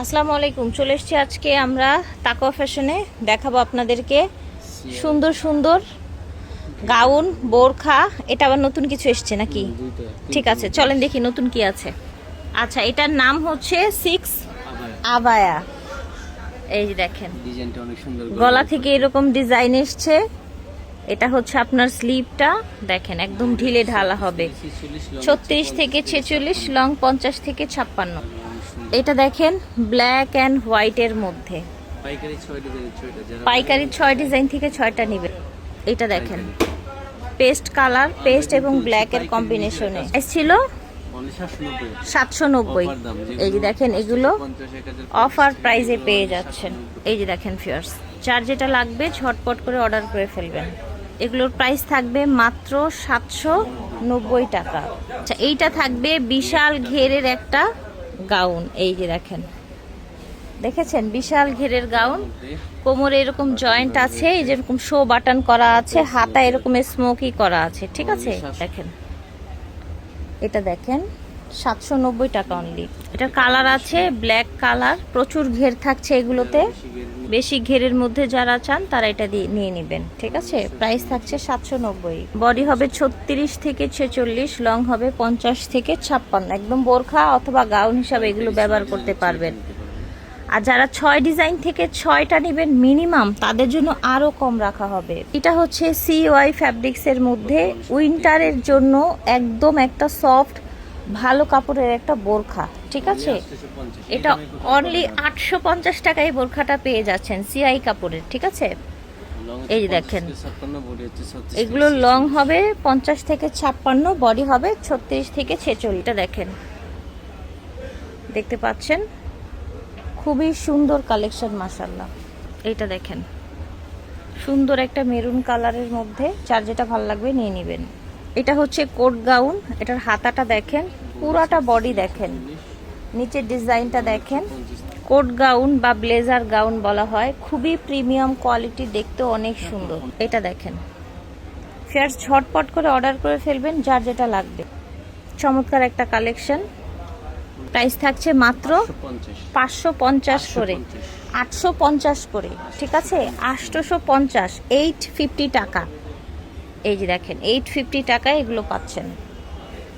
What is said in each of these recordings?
আসসালামু আলাইকুম। চলে এসেছি আজকে আমরা তাকওয়া ফ্যাশনে দেখাবো আপনাদেরকে সুন্দর সুন্দর গাউন, বোরখা। এটা আবার নতুন কিছু এসছে নাকি? ঠিক আছে, চলেন দেখি নতুন কি আছে। আচ্ছা, এটার নাম হচ্ছে 6 আবায়া। এই যে দেখেন, ডিজাইনটা অনেক সুন্দর, গলা থেকে এরকম ডিজাইন এসছে। এটা হচ্ছে আপনার স্লিভটা দেখেন, একদম ঢিলে ঢালা হবে। 36 থেকে 46, লং 50 থেকে 56। এটা দেখেন ব্ল্যাক অ্যান্ড হোয়াইটের মধ্যে, পাইকারি 6 ডিজাইন থেকে 6টা নিবে। এটা দেখেন পেস্ট কালার, পেস্ট এবং ব্ল্যাক এর কম্বিনেশনে ছিল 790। এই যে দেখেন, এগুলো অফার প্রাইসে পেয়ে যাচ্ছেন। এই যে দেখেন ফিয়ার্স, যার যেটা লাগবে ঝটপট করে অর্ডার করে ফেলবেন। এগুলোর প্রাইস থাকবে মাত্র 790 টাকা। আচ্ছা, এইটা থাকবে বিশাল ঘেরের একটা গাউন। এই যে দেখেন, দেখেছেন বিশাল ঘেরের গাউন, কোমরে এরকম জয়েন্ট আছে, এই যেরকম শো বাটন করা আছে, হাতা এরকম স্মোকি করা আছে। ঠিক আছে, দেখেন এটা দেখেন 790 টাকা অনলি। এটার কালার আছে ব্ল্যাক কালার, প্রচুর ঘের থাকছে এগুলোতে। বেশি ঘেরের মধ্যে যারা চান তারা এটা দিয়ে নিয়ে নেবেন। ঠিক আছে, প্রাইস থাকছে 790। বডি হবে 36 থেকে 46, লং হবে 50 থেকে 56। একদম বোরখা অথবা গাউন হিসাবে এগুলো ব্যবহার করতে পারবেন। আর যারা 6 ডিজাইন থেকে 6টা নেবেন মিনিমাম, তাদের জন্য আরো কম রাখা হবে। এটা হচ্ছে CY ফ্যাব্রিক্স এর মধ্যে উইন্টারের জন্য একদম একটা সফট ভালো কাপড়ের একটা বোরখা। ঠিক আছে, এটা অনলি 850 টাকায় বোরখাটা পেয়ে যাচ্ছেন CI কাপড়ের। ঠিক আছে, এই যে দেখেন, এগুলো লং হবে 50 থেকে 56, বডি হবে 36 থেকে 46। এটা দেখেন, দেখতে পাচ্ছেন খুবই সুন্দর কালেকশন মাশাআল্লাহ। এইটা দেখেন সুন্দর একটা মেরুন কালারের মধ্যে, যার যেটা ভালো লাগবে নিয়ে নেবেন। এটা হচ্ছে কোট গাউন। এটার হাতাটা দেখেন, পুরাটা বডি দেখেন, নিচের ডিজাইনটা দেখেন। কোট গাউন বা ব্লেজার গাউন বলা হয়, খুবই প্রিমিয়াম কোয়ালিটি, দেখতে অনেক সুন্দর। এটা দেখেন ফেয়ার্স, ঝটপট করে অর্ডার করে ফেলবেন যার যেটা লাগবে। চমৎকার একটা কালেকশন। প্রাইস থাকছে মাত্র 550 করে, 850 করে। ঠিক আছে, 850, 850 টাকা। এই যে দেখেন 850 টাকায় এগুলো পাচ্ছেন।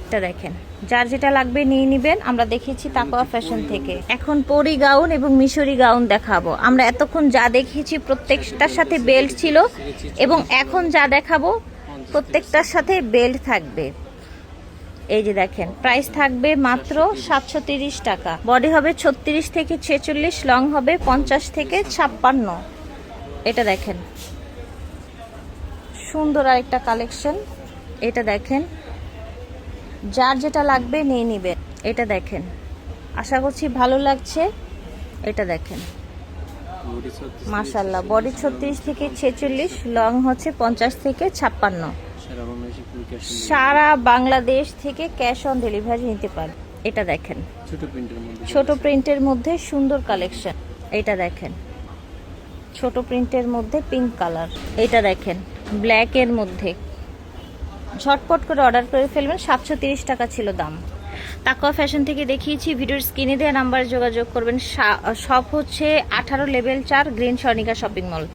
এটা দেখেন, যার যেটা লাগবে নিয়ে নেবেন। আমরা দেখিয়েছি তাকওয়া ফ্যাশন থেকে। এখন পরি গাউন এবং মিশরি গাউন দেখাবো। আমরা এতক্ষণ যা দেখিয়েছি প্রত্যেকটার সাথে বেল্ট ছিল, এবং এখন যা দেখাবো প্রত্যেকটার সাথে বেল্ট থাকবে। এই যে দেখেন, প্রাইস থাকবে মাত্র 730 টাকা। বডি হবে 36 থেকে 46, লং হবে 50 থেকে 56। এটা দেখেন সুন্দর আরেকটা কালেকশন। এটা দেখেন, যার যেটা লাগবে নিয়ে নিবেন। এটা দেখেন, আশা করছি ভালো লাগছে। এটা দেখেন মাশাআল্লাহ, বডি 36 থেকে 46, লং হচ্ছে 50 থেকে 56। সারা বাংলাদেশ থেকে ক্যাশ অন ডেলিভারি নিতে পারে। এটা দেখেন ছোট প্রিন্টের মধ্যে সুন্দর কালেকশন। এটা দেখেন ছোট প্রিন্টের মধ্যে পিঙ্ক কালার। এটা দেখেন ব্ল্যাক এর মধ্যে। ঝটপট করে অর্ডার করে ফেলবেন। 730 টাকা ছিল দাম। তাকওয়া ফ্যাশন থেকে দেখিয়েছি, ভিডিওর স্ক্রিনে দেওয়া নাম্বারে যোগাযোগ করবেন। শপ হচ্ছে 18 level 4, green Swarnika shopping mall.